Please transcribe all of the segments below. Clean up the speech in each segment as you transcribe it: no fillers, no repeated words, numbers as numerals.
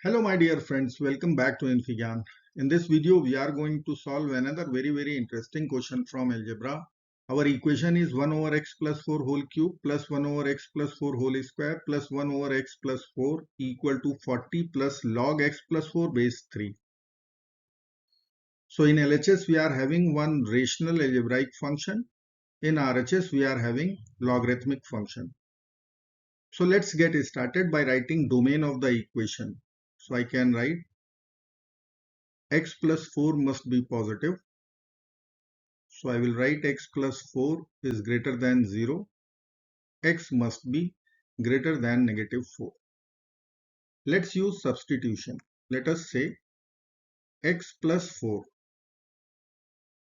Hello my dear friends, welcome back to InfyGyan. In this video we are going to solve another very interesting question from algebra. Our equation is 1 over x plus 4 whole cube plus 1 over x plus 4 whole square plus 1 over x plus 4 equal to 40 plus log x plus 4 base 3. So in LHS we are having one rational algebraic function. In RHS we are having logarithmic function. So let's get started by writing domain of the equation. So I can write x plus 4 must be positive. So I will write x plus 4 is greater than 0. X must be greater than negative 4. Let's use substitution. Let us say x plus 4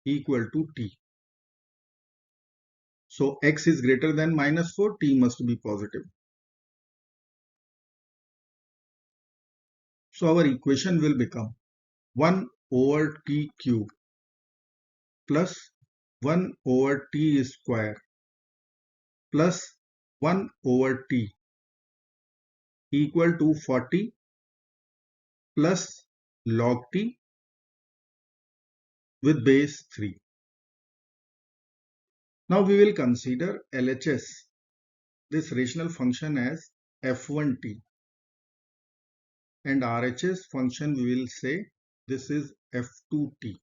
equal to t. So x is greater than minus 4, t must be positive. So our equation will become 1 over t cube plus 1 over t square plus 1 over t equal to 40 plus log t with base 3. Now we will consider LHS, this rational function, as f1t, and RHS function we will say this is f2t.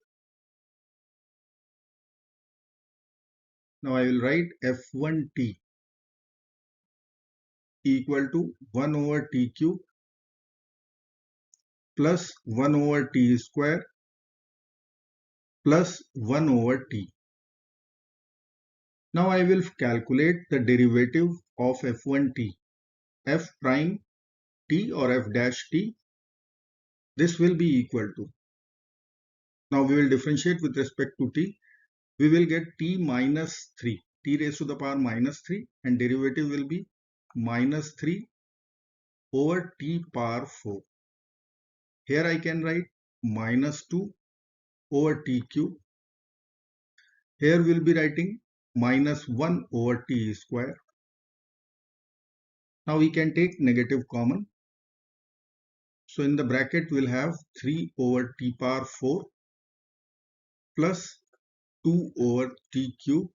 Now I will write f1t equal to 1 over t cube plus 1 over t square plus 1 over t. Now I will calculate the derivative of f1t, f prime t or f dash t. This will be equal to, now we will differentiate with respect to t. We will get t minus 3, t raised to the power minus 3, and derivative will be minus 3 over t power 4. Here I can write minus 2 over t cube. Here we will be writing minus 1 over t square. Now we can take negative common. So in the bracket we will have 3 over t power 4 plus 2 over t cube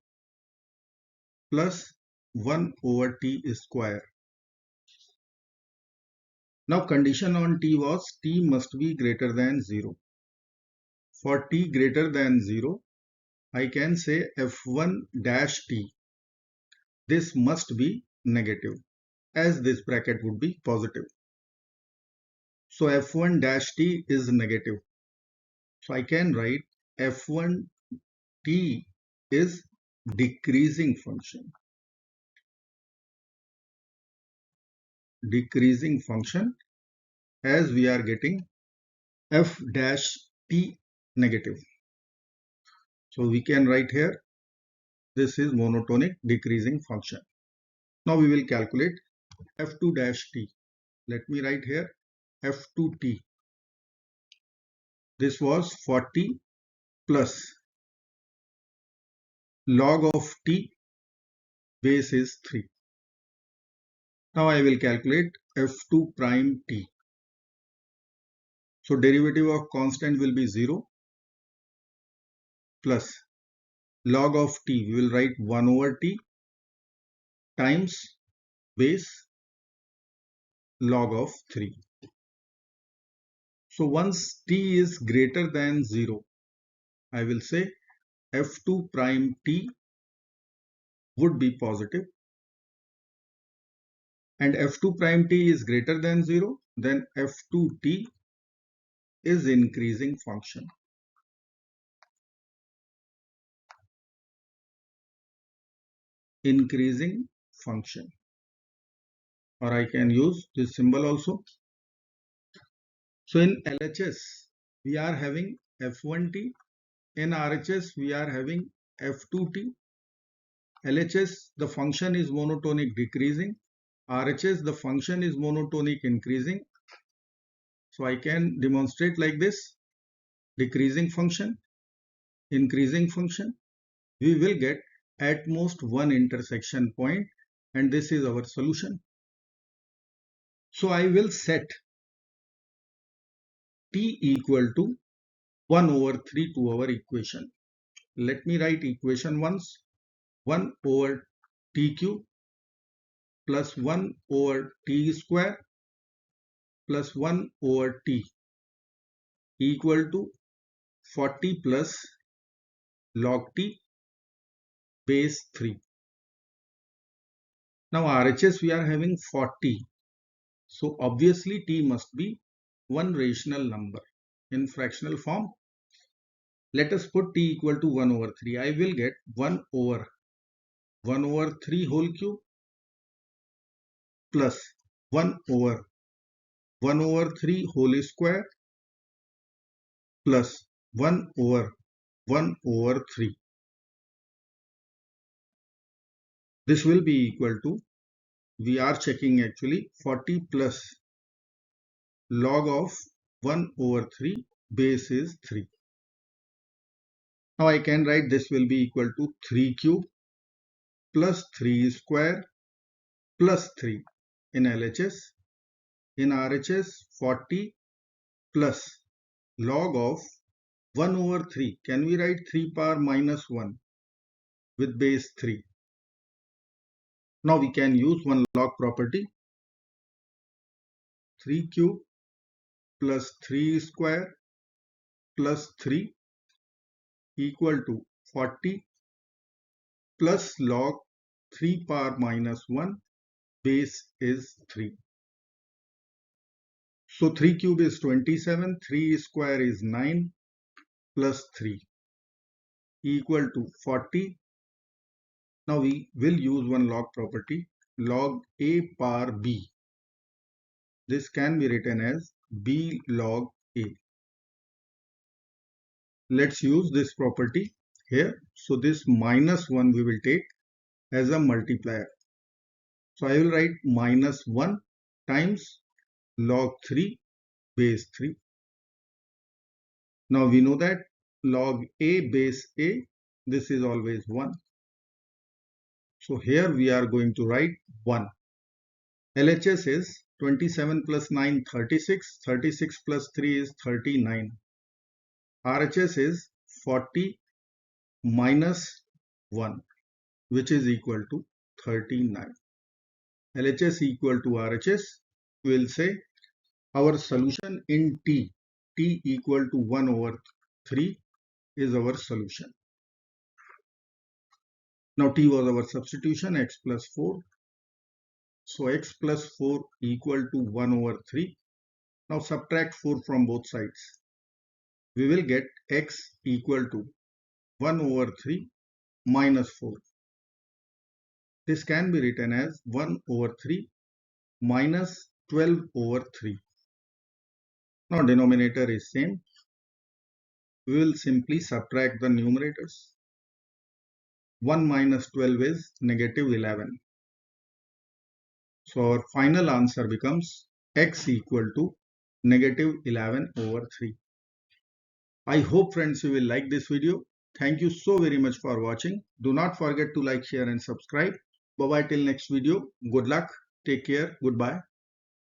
plus 1 over t square. Now condition on t was t must be greater than 0. For t greater than 0, I can say f1 dash t. This must be negative, as this bracket would be positive. So f1 dash t is negative. So I can write f1 t is decreasing function. Decreasing function, as we are getting f dash t negative. So we can write here this is monotonic decreasing function. Now we will calculate f2 dash t. Let me write here f2t. This was 40 plus log of t base is 3. Now I will calculate f2 prime t. So derivative of constant will be 0 plus log of t. We will write 1 over t times base log of 3. So once t is greater than 0, I will say f2 prime t would be positive, and f2 prime t is greater than 0, then f2t is increasing function. Increasing function, or I can use this symbol also. So in LHS we are having f1t, in RHS we are having f2t. LHS the function is monotonic decreasing, RHS the function is monotonic increasing. So I can demonstrate like this: decreasing function, increasing function. We will get at most one intersection point, and this is our solution. So I will set t equal to 1 over 3 to our equation. Let me write equation once. 1 over t cube plus 1 over t square plus 1 over t equal to 40 plus log t base 3. Now RHS we are having 40. So obviously t must be one rational number. In fractional form, let us put t equal to 1 over 3. I will get 1 over 3 whole cube plus 1 over 3 whole square plus 1 over 3. This will be equal to, we are checking actually, 40 plus log of 1 over 3 base is 3. Now I can write this will be equal to 3 cube plus 3 square plus 3 in LHS. In RHS, 40 plus log of 1 over 3. Can we write 3 power minus 1 with base 3? Now we can use one log property. 3 cube plus 3 square plus 3 equal to 40 plus log 3 power minus 1 base is 3. So 3 cube is 27, 3 square is 9 plus 3 equal to 40. Now we will use one log property, log a power b. This can be written as b log a. Let's use this property here. So this minus 1 we will take as a multiplier. So I will write minus 1 times log 3 base 3. Now we know that log a base a, this is always 1. So here we are going to write 1. LHS is 27 plus 9, 36. 36 plus 3 is 39. RHS is 40 minus 1, which is equal to 39. LHS equal to RHS. We will say our solution in t equal to 1 over 3 is our solution. Now t was our substitution, x plus 4. So x plus 4 equal to 1 over 3. Now subtract 4 from both sides. We will get x equal to 1 over 3 minus 4. This can be written as 1 over 3 minus 12 over 3. Now denominator is same. We will simply subtract the numerators. 1 minus 12 is negative 11. So our final answer becomes x equal to negative 11 over 3. I hope friends you will like this video. Thank you so very much for watching. Do not forget to like, share and subscribe. Bye bye till next video. Good luck. Take care. Goodbye.